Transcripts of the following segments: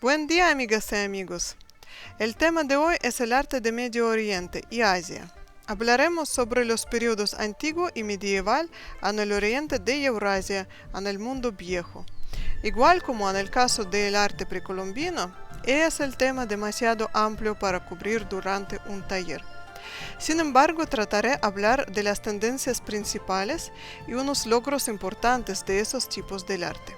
Buen día, amigas y amigos. El tema de hoy es el arte de Medio Oriente y Asia. Hablaremos sobre los periodos antiguo y medieval en el oriente de Eurasia, en el mundo viejo. Igual como en el caso del arte precolombino, es el tema demasiado amplio para cubrir durante un taller. Sin embargo, trataré de hablar de las tendencias principales y unos logros importantes de esos tipos del arte.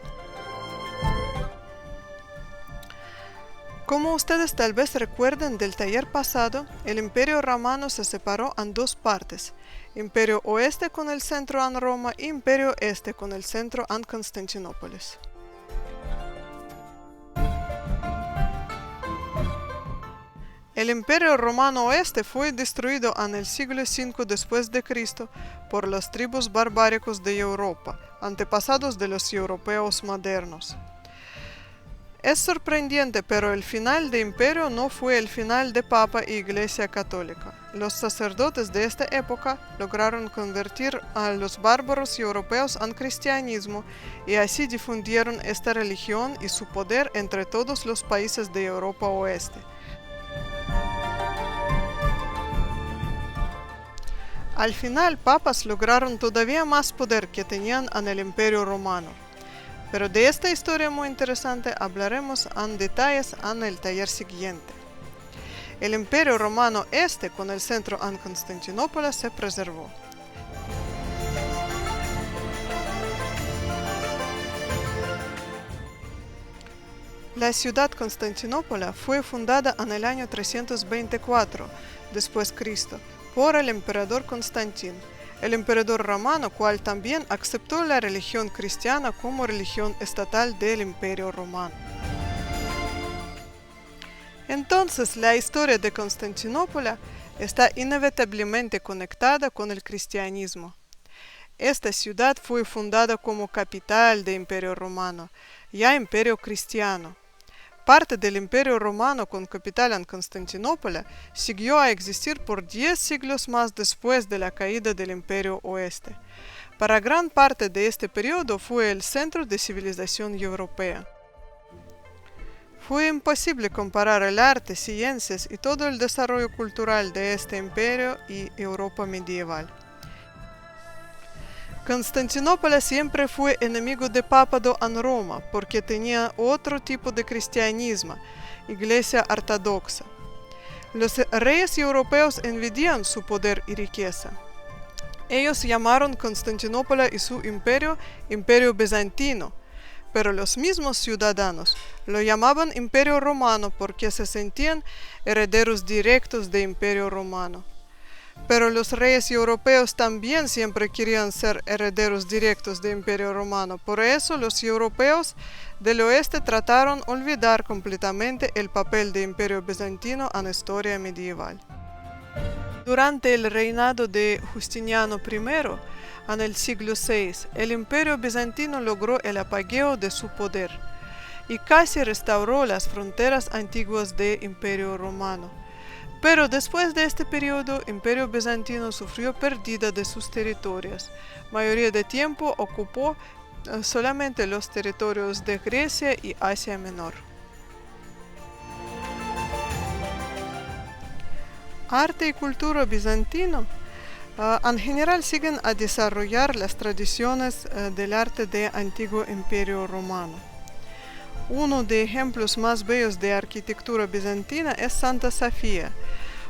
Como ustedes tal vez recuerden del taller pasado, el Imperio Romano se separó en dos partes, Imperio Oeste con el centro en Roma y Imperio Este con el centro en Constantinópolis. El Imperio Romano Oeste fue destruido en el siglo V después de Cristo por las tribus barbáricos de Europa, antepasados de los europeos modernos. Es sorprendente, pero el final del imperio no fue el final de Papa y Iglesia Católica. Los sacerdotes de esta época lograron convertir a los bárbaros europeos en cristianismo y así difundieron esta religión y su poder entre todos los países de Europa Oeste. Al final, papas lograron todavía más poder que tenían en el Imperio Romano. Pero de esta historia muy interesante hablaremos en detalles en el taller siguiente. El Imperio Romano Este, con el centro en Constantinopla, se preservó. La ciudad Constantinopla fue fundada en el año 324 después de Cristo por el emperador Constantín, el emperador romano, cual también aceptó la religión cristiana como religión estatal del Imperio Romano. Entonces, la historia de Constantinopla está inevitablemente conectada con el cristianismo. Esta ciudad fue fundada como capital del Imperio Romano, ya Imperio Cristiano. Parte del Imperio Romano con capital en Constantinopla siguió a existir por 10 siglos más después de la caída del Imperio Oeste. Para gran parte de este periodo fue el centro de civilización europea. Fue imposible comparar el arte, ciencias y todo el desarrollo cultural de este imperio y Europa medieval. Constantinopla siempre fue enemigo de papado en Roma porque tenía otro tipo de cristianismo, iglesia ortodoxa. Los reyes europeos envidian su poder y riqueza. Ellos llamaron Constantinopla y su imperio Imperio Bizantino, pero los mismos ciudadanos lo llamaban Imperio Romano porque se sentían herederos directos del Imperio Romano. Pero los reyes europeos también siempre querían ser herederos directos del Imperio Romano. Por eso los europeos del oeste trataron de olvidar completamente el papel del Imperio Bizantino en la historia medieval. Durante el reinado de Justiniano I, en el siglo VI, el Imperio Bizantino logró el apogeo de su poder y casi restauró las fronteras antiguas del Imperio Romano. Pero después de este periodo, el Imperio Bizantino sufrió pérdida de sus territorios. Mayoría de tiempo ocupó solamente los territorios de Grecia y Asia Menor. Arte y cultura bizantino en general siguen a desarrollar las tradiciones del arte del antiguo Imperio Romano. Uno de los ejemplos más bellos de arquitectura bizantina es Santa Sofía,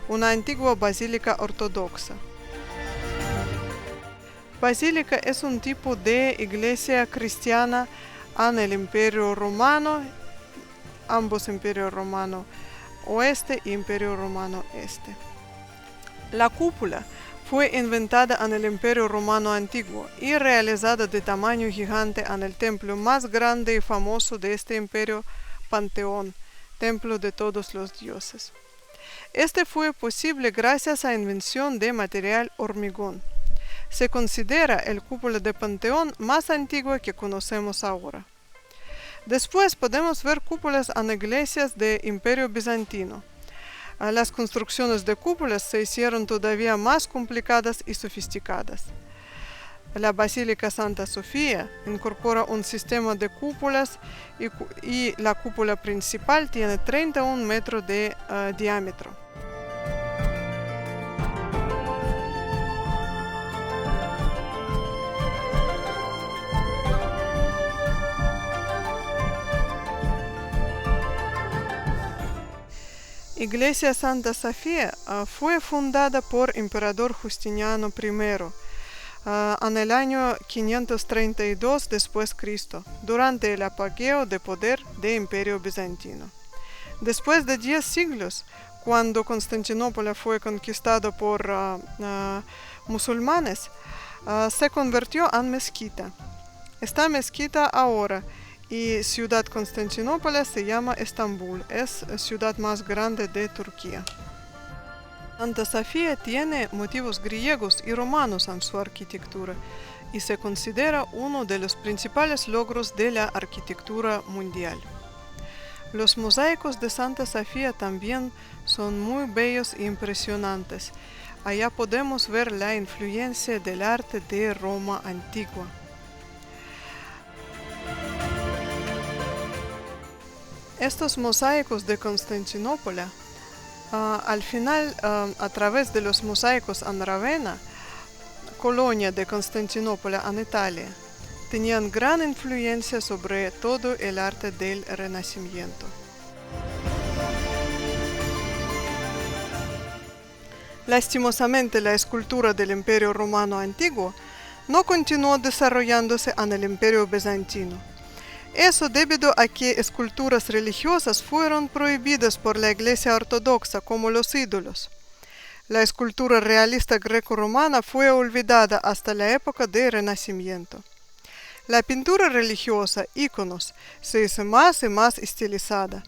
una antigua basílica ortodoxa. Basílica es un tipo de iglesia cristiana en el Imperio Romano, ambos Imperio Romano Oeste y Imperio Romano Este. La cúpula fue inventada en el Imperio Romano Antiguo y realizada de tamaño gigante en el templo más grande y famoso de este imperio, Panteón, templo de todos los dioses. Este fue posible gracias a la invención de material hormigón. Se considera el cúpula de Panteón más antigua que conocemos ahora. Después podemos ver cúpulas en iglesias del Imperio Bizantino. Las construcciones de cúpulas se hicieron todavía más complicadas y sofisticadas. la Basílica Santa Sofía incorpora un sistema de cúpulas y la cúpula principal tiene 31 metros de diámetro. Iglesia Santa Sofía fue fundada por Emperador Justiniano I en el año 532 después de Cristo, durante el apogeo de poder del Imperio Bizantino. Después de 10 siglos, cuando Constantinopla fue conquistado por musulmanes, se convirtió en mezquita. Esta mezquita ahora y ciudad Constantinopla se llama Estambul, es la ciudad más grande de Turquía. Santa Sofía tiene motivos griegos y romanos en su arquitectura y se considera uno de los principales logros de la arquitectura mundial. Los mosaicos de Santa Sofía también son muy bellos e impresionantes. Allá podemos ver la influencia del arte de Roma antigua. Estos mosaicos de Constantinopla, al final, a través de los mosaicos en Ravenna, colonia de Constantinopla en Italia, tenían gran influencia sobre todo el arte del Renacimiento. Lastimosamente, la escultura del Imperio Romano Antiguo no continuó desarrollándose en el Imperio Bizantino. Eso debido a que esculturas religiosas fueron prohibidas por la Iglesia Ortodoxa, como los ídolos. La escultura realista greco-romana fue olvidada hasta la época del Renacimiento. La pintura religiosa, íconos, se hizo más y más estilizada.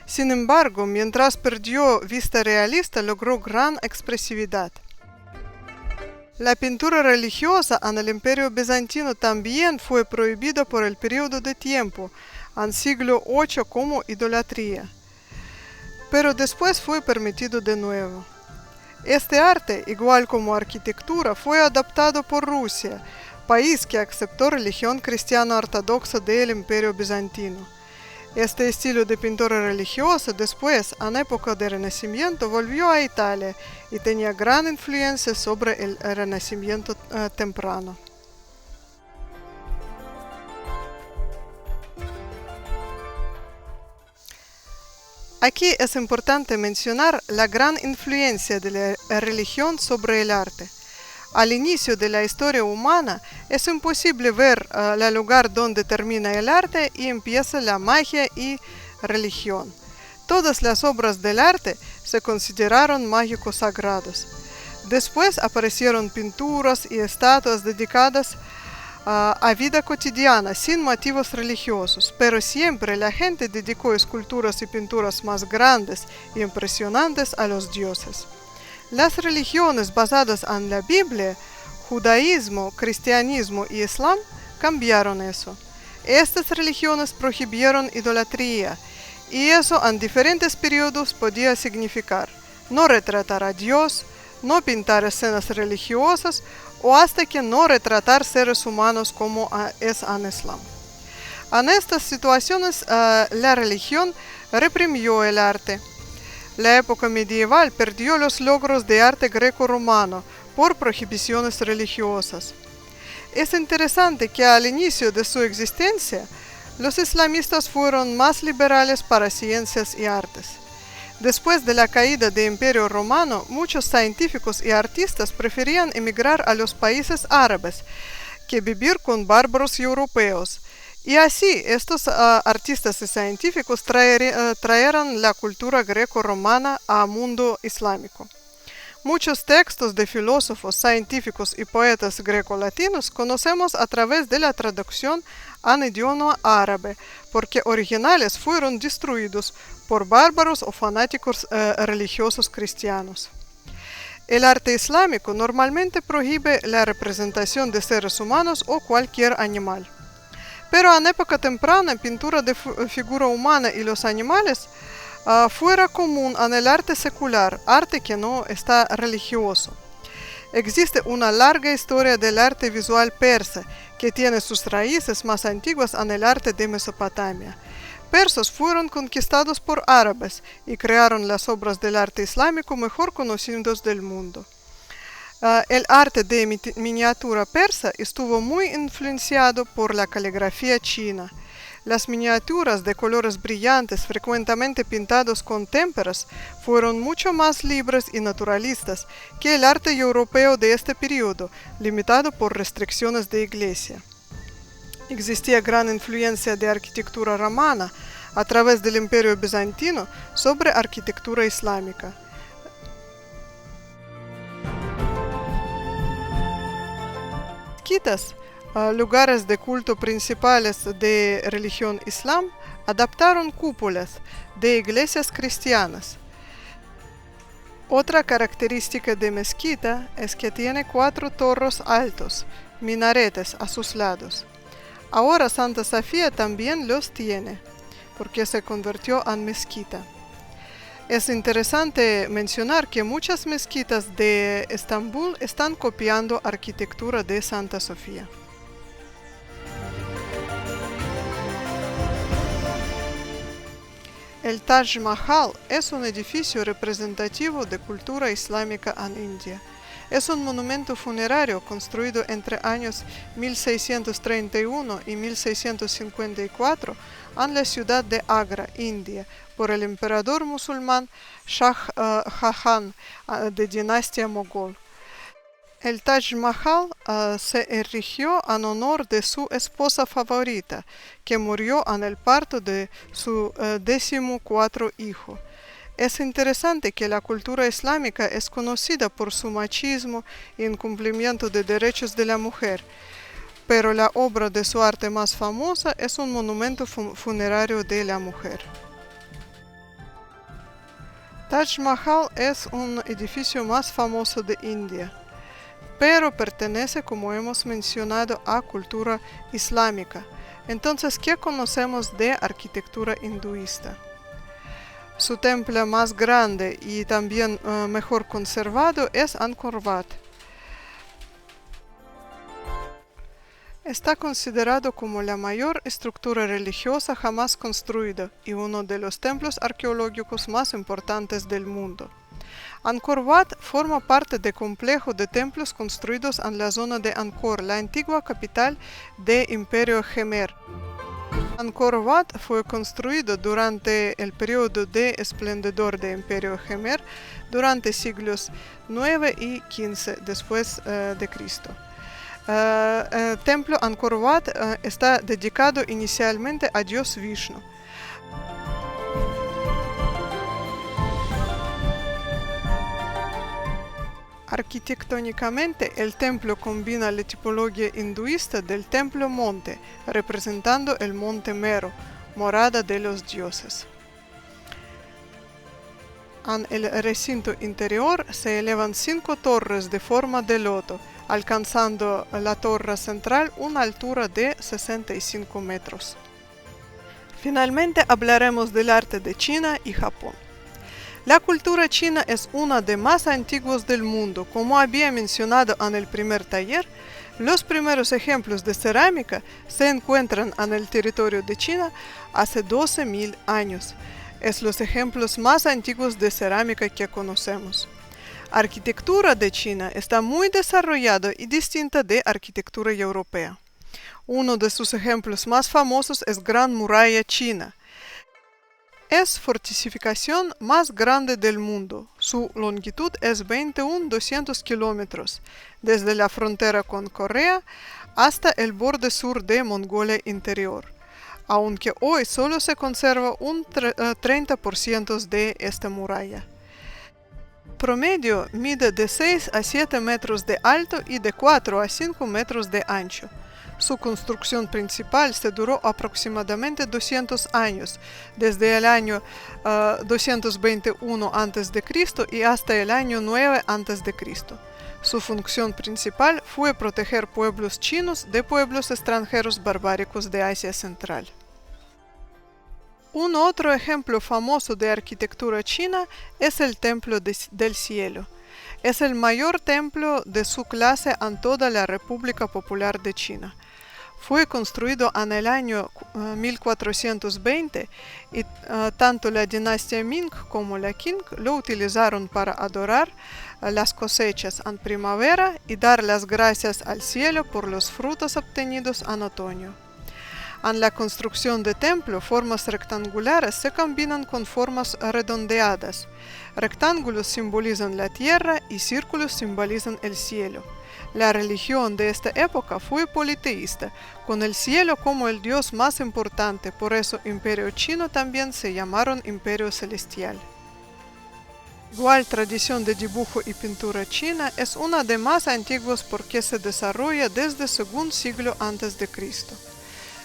Sin embargo, mientras perdió vista realista, logró gran expresividad. La pintura religiosa en el Imperio Bizantino también fue prohibida por el periodo de tiempo, en siglo VIII como idolatría, pero después fue permitido de nuevo. Este arte, igual como arquitectura, fue adaptado por Rusia, país que aceptó religión cristiana ortodoxa del Imperio Bizantino. Este estilo de pintura religiosa después, en época del Renacimiento, volvió a Italia y tenía gran influencia sobre el Renacimiento temprano. Aquí es importante mencionar la gran influencia de la religión sobre el arte. Al inicio de la historia humana es imposible ver el lugar donde termina el arte y empieza la magia y religión. Todas las obras del arte se consideraron mágicos sagrados. Después aparecieron pinturas y estatuas dedicadas a vida cotidiana sin motivos religiosos, pero siempre la gente dedicó esculturas y pinturas más grandes y impresionantes a los dioses. Las religiones basadas en la Biblia, judaísmo, cristianismo y islam, cambiaron eso. Estas religiones prohibieron idolatría, y eso en diferentes periodos podía significar no retratar a Dios, no pintar escenas religiosas o hasta que no retratar seres humanos como es en Islam. En estas situaciones, la religión reprimió el arte. La época medieval perdió los logros de arte greco-romano por prohibiciones religiosas. Es interesante que al inicio de su existencia, los islamistas fueron más liberales para ciencias y artes. Después de la caída del Imperio Romano, muchos científicos y artistas preferían emigrar a los países árabes que vivir con bárbaros europeos. Y así, estos artistas y científicos trajeron la cultura greco-romana al mundo islámico. Muchos textos de filósofos, científicos y poetas greco-latinos conocemos a través de la traducción en idioma árabe, porque originales fueron destruidos por bárbaros o fanáticos religiosos cristianos. El arte islámico normalmente prohíbe la representación de seres humanos o cualquier animal. Pero en época temprana, pintura de figura humana y los animales fuera común en el arte secular, arte que no está religioso. Existe una larga historia del arte visual persa, que tiene sus raíces más antiguas en el arte de Mesopotamia. Persos fueron conquistados por árabes y crearon las obras del arte islámico mejor conocidos del mundo. El arte de miniatura persa estuvo muy influenciado por la caligrafía china. Las miniaturas de colores brillantes, frecuentemente pintados con témperas, fueron mucho más libres y naturalistas que el arte europeo de este periodo, limitado por restricciones de iglesia. Existía gran influencia de arquitectura romana a través del Imperio bizantino sobre arquitectura islámica. Mezquitas, lugares de culto principales de religión islam, adaptaron cúpulas de iglesias cristianas. Otra característica de mezquita es que tiene 4 torres altos, minaretes a sus lados. Ahora Santa Sofía también los tiene, porque se convirtió en mezquita. Es interesante mencionar que muchas mezquitas de Estambul están copiando arquitectura de Santa Sofía. El Taj Mahal es un edificio representativo de cultura islámica en India. Es un monumento funerario construido entre años 1631 y 1654 en la ciudad de Agra, India, por el emperador musulmán Shah Jahan de dinastía mogol. El Taj Mahal se erigió en honor de su esposa favorita, que murió en el parto de su 14º hijo. Es interesante que la cultura islámica es conocida por su machismo e incumplimiento de derechos de la mujer, pero la obra de su arte más famosa es un monumento funerario de la mujer. Taj Mahal es un edificio más famoso de India, pero pertenece, como hemos mencionado, a cultura islámica. Entonces, ¿qué conocemos de arquitectura hinduista? Su templo más grande y también mejor conservado es Angkor Wat. Está considerado como la mayor estructura religiosa jamás construida y uno de los templos arqueológicos más importantes del mundo. Angkor Wat forma parte del complejo de templos construidos en la zona de Angkor, la antigua capital del Imperio Khmer. Angkor Wat fue construido durante el periodo de esplendor del Imperio Khmer durante siglos IX y XV después de Cristo. El templo Angkor Wat está dedicado inicialmente a Dios Vishnu. Arquitectónicamente, el templo combina la tipología hinduista del templo monte, representando el monte Mero, morada de los dioses. En el recinto interior se elevan 5 torres de forma de loto, alcanzando la torre central una altura de 65 metros. Finalmente hablaremos del arte de China y Japón. La cultura china es una de las más antiguas del mundo. Como había mencionado en el primer taller, los primeros ejemplos de cerámica se encuentran en el territorio de China hace 12.000 años. Es los ejemplos más antiguos de cerámica que conocemos. La arquitectura de China está muy desarrollada y distinta de la arquitectura europea. Uno de sus ejemplos más famosos es Gran Muralla China. Es la fortificación más grande del mundo. Su longitud es 21.200 kilómetros, desde la frontera con Corea hasta el borde sur de Mongolia Interior, aunque hoy solo se conserva un 30% de esta muralla. Promedio mide de 6 a 7 metros de alto y de 4 a 5 metros de ancho. Su construcción principal se duró aproximadamente 200 años, desde el año 221 a.C. y hasta el año 9 a.C. Su función principal fue proteger pueblos chinos de pueblos extranjeros barbáricos de Asia Central. Un otro ejemplo famoso de arquitectura china es el Templo del Cielo. Es el mayor templo de su clase en toda la República Popular de China. Fue construido en el año 1420 y tanto la dinastía Ming como la Qing lo utilizaron para adorar las cosechas en primavera y dar las gracias al cielo por los frutos obtenidos en otoño. En la construcción de templo, formas rectangulares se combinan con formas redondeadas. Rectángulos simbolizan la tierra y círculos simbolizan el cielo. La religión de esta época fue politeísta, con el cielo como el dios más importante, por eso Imperio Chino también se llamaron Imperio Celestial. Igual tradición de dibujo y pintura china es una de más antiguas porque se desarrolla desde el segundo siglo a.C.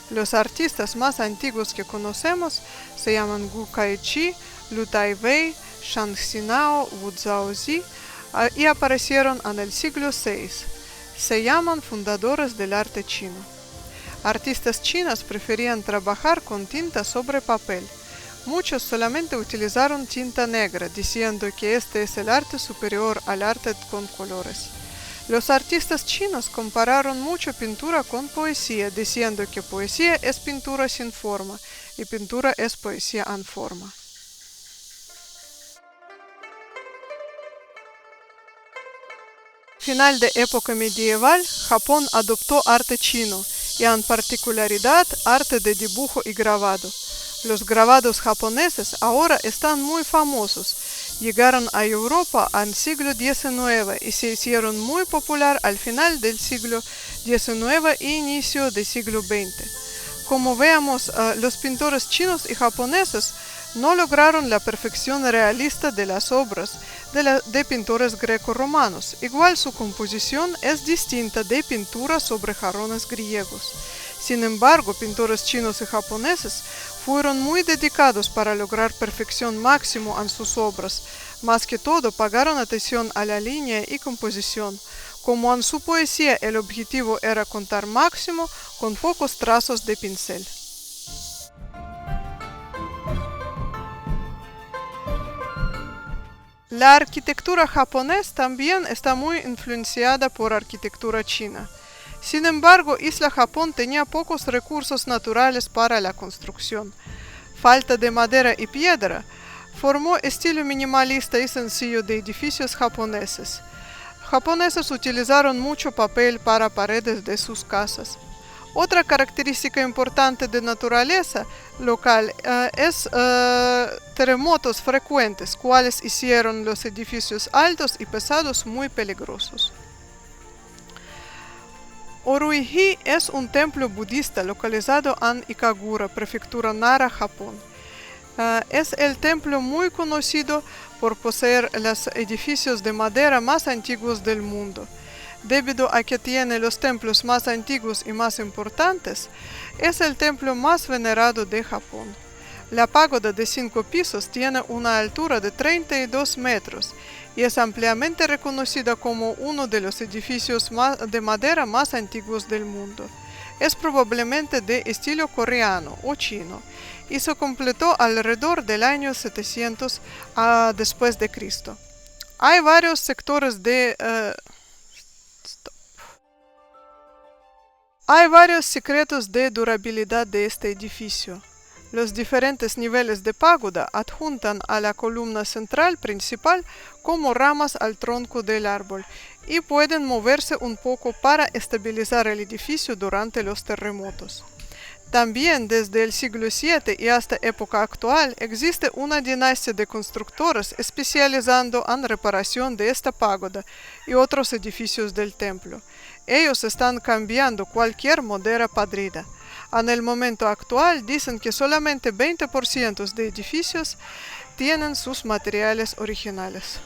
Los artistas más antiguos que conocemos se llaman Gu Kaichi, Lu Taiwei, Shang Xinao, Wu Zhaozi y aparecieron en el siglo VI. Se llaman fundadores del arte chino. Artistas chinos preferían trabajar con tinta sobre papel. Muchos solamente utilizaron tinta negra, diciendo que este es el arte superior al arte con colores. Los artistas chinos compararon mucho pintura con poesía, diciendo que poesía es pintura sin forma y pintura es poesía en forma. Final de época medieval, Japón adoptó arte chino y en particularidad arte de dibujo y grabado. Los grabados japoneses ahora están muy famosos. Llegaron a Europa en el siglo XIX y se hicieron muy popular al final del siglo XIX e inicio del siglo XX. Como vemos, los pintores chinos y japoneses no lograron la perfección realista de las obras de pintores greco-romanos. Igual su composición es distinta de pintura sobre jarrones griegos. Sin embargo, pintores chinos y japoneses fueron muy dedicados para lograr perfección máxima en sus obras. Más que todo, pagaron atención a la línea y composición. Como en su poesía el objetivo era contar máximo con pocos trazos de pincel. La arquitectura japonesa también está muy influenciada por arquitectura china. Sin embargo, Isla Japón tenía pocos recursos naturales para la construcción. Falta de madera y piedra formó estilo minimalista y sencillo de edificios japoneses. Japoneses utilizaron mucho papel para paredes de sus casas. Otra característica importante de naturaleza local es terremotos frecuentes, cuales hicieron los edificios altos y pesados muy peligrosos. Oruiji es un templo budista localizado en Ikagura, prefectura Nara, Japón. Es el templo muy conocido por poseer los edificios de madera más antiguos del mundo. Debido a que tiene los templos más antiguos y más importantes, es el templo más venerado de Japón. La pagoda de 5 pisos tiene una altura de 32 metros y es ampliamente reconocida como uno de los edificios de madera más antiguos del mundo. Es probablemente de estilo coreano o chino y se completó alrededor del año 700 después de Cristo. Hay varios sectores Hay varios secretos de durabilidad de este edificio. Los diferentes niveles de pagoda adjuntan a la columna central principal como ramas al tronco del árbol y pueden moverse un poco para estabilizar el edificio durante los terremotos. También desde el siglo VII y hasta época actual existe una dinastía de constructores especializando en reparación de esta pagoda y otros edificios del templo. Ellos están cambiando cualquier madera podrida. En el momento actual dicen que solamente 20% de edificios tienen sus materiales originales.